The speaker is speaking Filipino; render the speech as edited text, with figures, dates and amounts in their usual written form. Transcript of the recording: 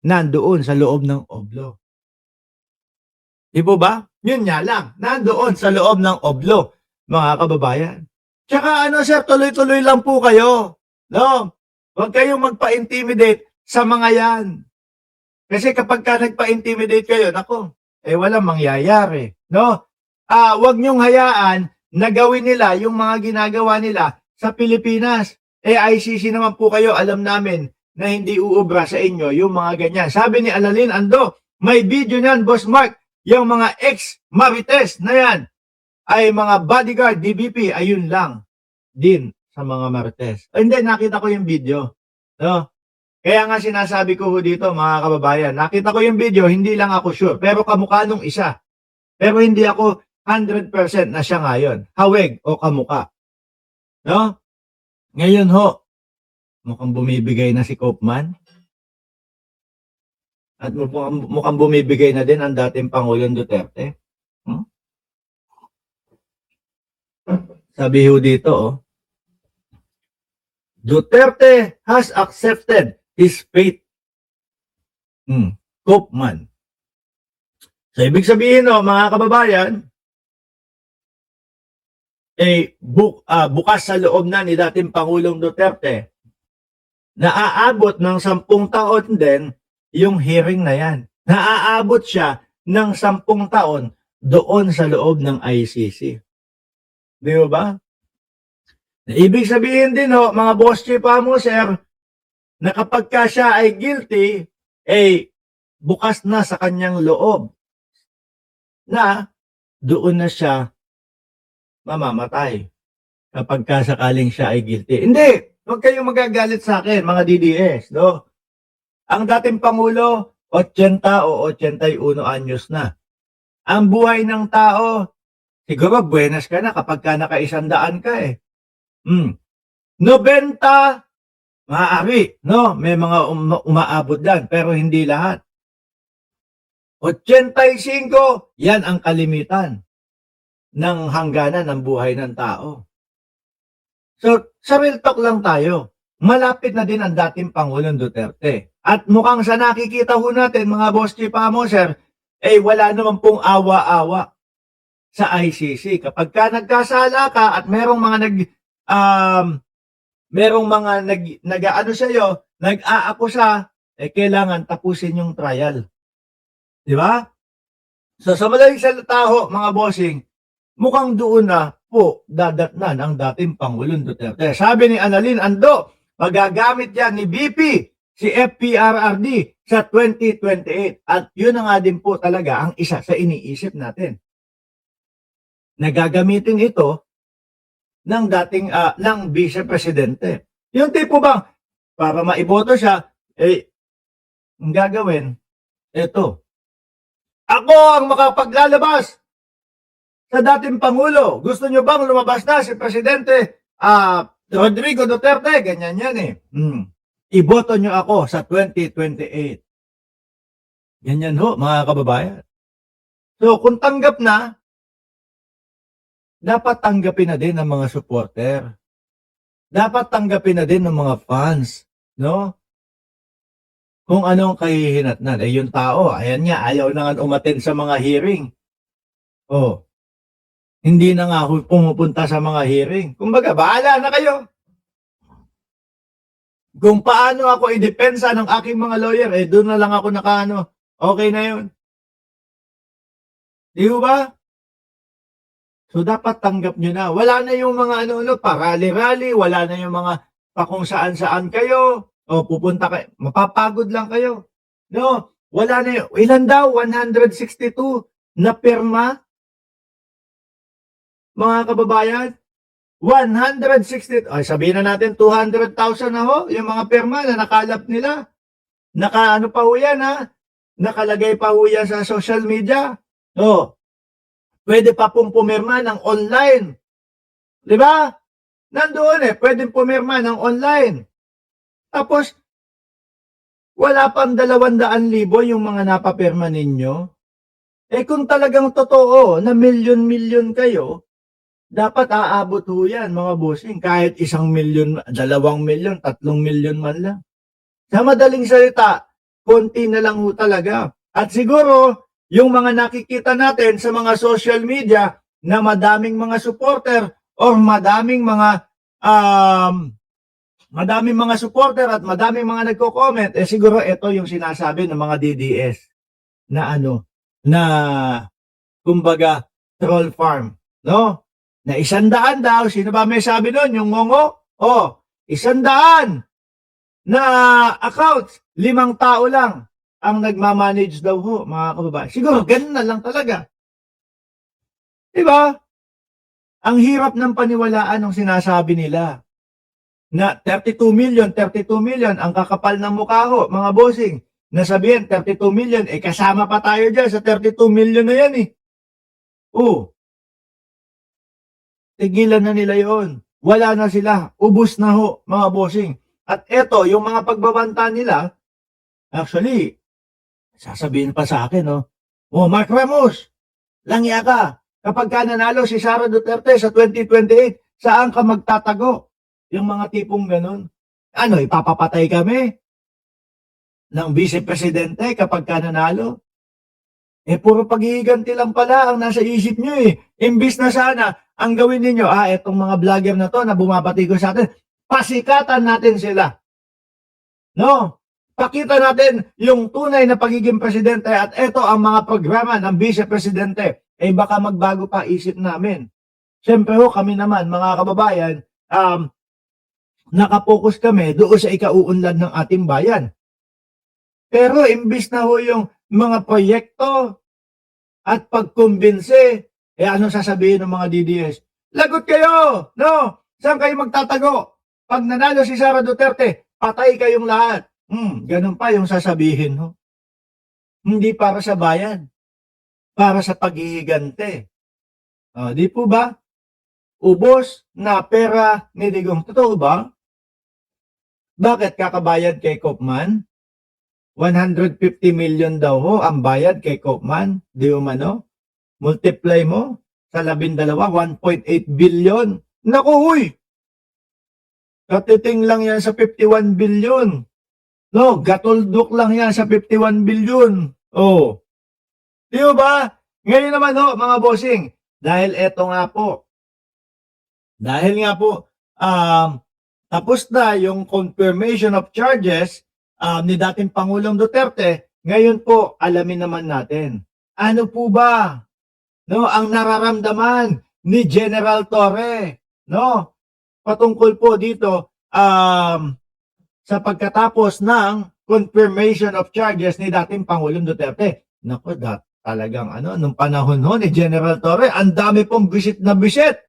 nandoon sa loob ng oblo. Di po ba? Yun nga lang, nandoon sa loob ng oblo, mga kababayan. Tsaka ano sir, tuloy-tuloy lang po kayo. No? Huwag kayong magpa-intimidate sa mga yan. Kasi kapag ka nagpa-intimidate kayo, nako, walang mangyayari. No? Huwag niyong hayaan na gawin nila yung mga ginagawa nila sa Pilipinas. ICC naman po kayo, alam namin na hindi uubra sa inyo yung mga ganyan. Sabi ni Annalyn Ando, may video niyan, Boss Mark, yung mga ex-marites na yan ay mga bodyguard, DBP, ayun lang din sa mga marites. Hindi, nakita ko yung video. No? Kaya nga sinasabi ko dito, mga kababayan, nakita ko yung video, hindi lang ako sure, pero kamukha nung isa. Pero hindi ako 100% na siya ngayon. Hawig o kamukha. No? Ngayon ho, mukhang bumibigay na si Koopman. At mukhang bumibigay na din ang dating Pangulong Duterte. Sabi ho dito, Duterte has accepted his fate. Koopman. So, ibig sabihin mga kababayan, bukas sa loob na ni dating Pangulong Duterte na aabot ng 10 taon din yung hearing na yan. Naaabot siya ng 10 taon doon sa loob ng ICC. Di ba? Ibig sabihin din mga boss chief mo, sir, na kapag ka siya ay guilty, bukas na sa kanyang loob na doon na siya mamamatay kapag ka sakaling siya ay guilty. Hindi! Huwag kayong magagalit sa akin, mga DDS. No? Ang dating Pangulo, 80 o 81 anyos na. Ang buhay ng tao, siguro buenas ka na kapag ka naka-100 ka 90, maaari, no? May mga umaabot dan, pero hindi lahat. 85, yan ang kalimitan ng hangganan ng buhay ng tao. So, sa real talk lang tayo. Malapit na din ang dating Pangulong Duterte. At mukhang sa nakikita ho natin, mga boss chief mo, sir, wala naman pong awa-awa sa ICC. Kapag ka nagkasala ka at merong mga nag-aano sa'yo, nag-aakusa, kailangan tapusin yung trial. Di ba? So, sa madaling salita ho, mga bossing, mukhang doon na po dadatnan ang dating Pangulong Duterte. Sabi ni Annalyn Ando, magagamit yan ni BP, si FPRRD sa 2028. At yun na nga din po talaga ang isa sa iniisip natin. Nagagamitin ito ng dating ng Vice Presidente. Yung tipo bang para maiboto siya, ang gagawin, ito. Ako ang makapaglalabas sa dating Pangulo. Gusto nyo bang lumabas na si Presidente Rodrigo Duterte? Ganyan yan Iboto nyo ako sa 2028. Ganyan ho, mga kababayan. So, kung tanggap na, dapat tanggapin na din ng mga supporter. Dapat tanggapin na din ng mga fans. No? Kung anong kahihinatnan. Yung tao, ayan nga, ayaw na nga umattend sa mga hearing. Hindi na nga pumupunta sa mga hearing. Kumbaga, bahala na kayo. Kung paano ako idepensa ng aking mga lawyer, doon na lang ako nakaano. Okay na yun. Di ba? So, dapat tanggap nyo na. Wala na yung mga parali-rali, wala na yung mga kung saan-saan kayo, pupunta kayo, mapapagod lang kayo. No, wala na yung, ilan daw? 162 na pirma? Mga kababayan, 160, sabihin na natin 200,000 na ho, yung mga pirma na nakalap nila. Nakaano pa ho yan nakalagay pa ho yan sa social media. Pwede pa pong pumirma ng online. Di ba? Nandoon pwede pumirma ng online. Tapos, wala pang 200,000 yung mga napapirma ninyo. Kung talagang totoo na milyon-milyon kayo, dapat aabot ho yan, mga bossing. Kahit 1 milyon, 2 milyon, 3 milyon man lang. Sa madaling salita, konti na lang ho talaga. At siguro, yung mga nakikita natin sa mga social media na madaming mga supporter or madaming mga supporter at madaming mga nagko-comment, siguro ito yung sinasabi ng mga DDS na kumbaga troll farm, no? Na 100 daw, sino ba may sabi nun? Yung ngongo? 100 na accounts, 5 tao lang ang nagmamanage daw ho, mga kababayan. Siguro, ganun na lang talaga. Diba? Ang hirap ng paniwalaan ng sinasabi nila na 32 million, ang kakapal ng mukha ho, mga bossing. Nasabihin, 32 million, kasama pa tayo dyan sa 32 million na yan tigilan na nila yon. Wala na sila. Ubus na ho, mga bossing. At eto, yung mga pagbabanta nila, actually, sasabihin pa sa akin, Mark Ramos, langya ka. Kapag ka nanalo si Sara Duterte sa 2028, saan ka magtatago? Yung mga tipong ganun. Ipapapatay kami ng vice-presidente kapag ka nanalo? Puro paghihiganti lang pala ang nasa isip nyo Imbis na sana, ang gawin ninyo, etong mga vlogger na to na bumabati ko sa atin, pasikatan natin sila. No? Pakita natin yung tunay na pagiging presidente at ito ang mga programa ng vice-presidente. Baka magbago pa isip namin. Siyempre kami naman, mga kababayan, nakapokus kami doon sa ikauunlad ng ating bayan. Pero imbis na yung mga proyekto at pagkumbinse, ano sasabihin ng mga DDS? Lagot kayo! No? Saan kayo magtatago? Pag nanalo si Sara Duterte, patay kayong lahat. Ganun pa yung sasabihin. Hindi para sa bayan. Para sa paghihigante. Di po ba? Ubos na pera ni Digong. Totoo ba? Bakit kakabayad kay Kopman? 150 million daw ang bayad kay Kopman. Di umano? Multiply mo sa 12, 1.8 billion. Naku, katiting lang yan sa 51 billion. No, gatuldok lang yan sa 51 billion. Di ba? Ngayon naman mga bossing, dahil eto nga po, tapos na yung confirmation of charges ni dating Pangulong Duterte, ngayon po, alamin naman natin. Ano po ba ang nararamdaman ni General Torre, patungkol po dito sa pagkatapos ng confirmation of charges ni dating Pangulong Duterte. Naku, talagang nung panahon ni General Torre, ang dami pong bisit na bisit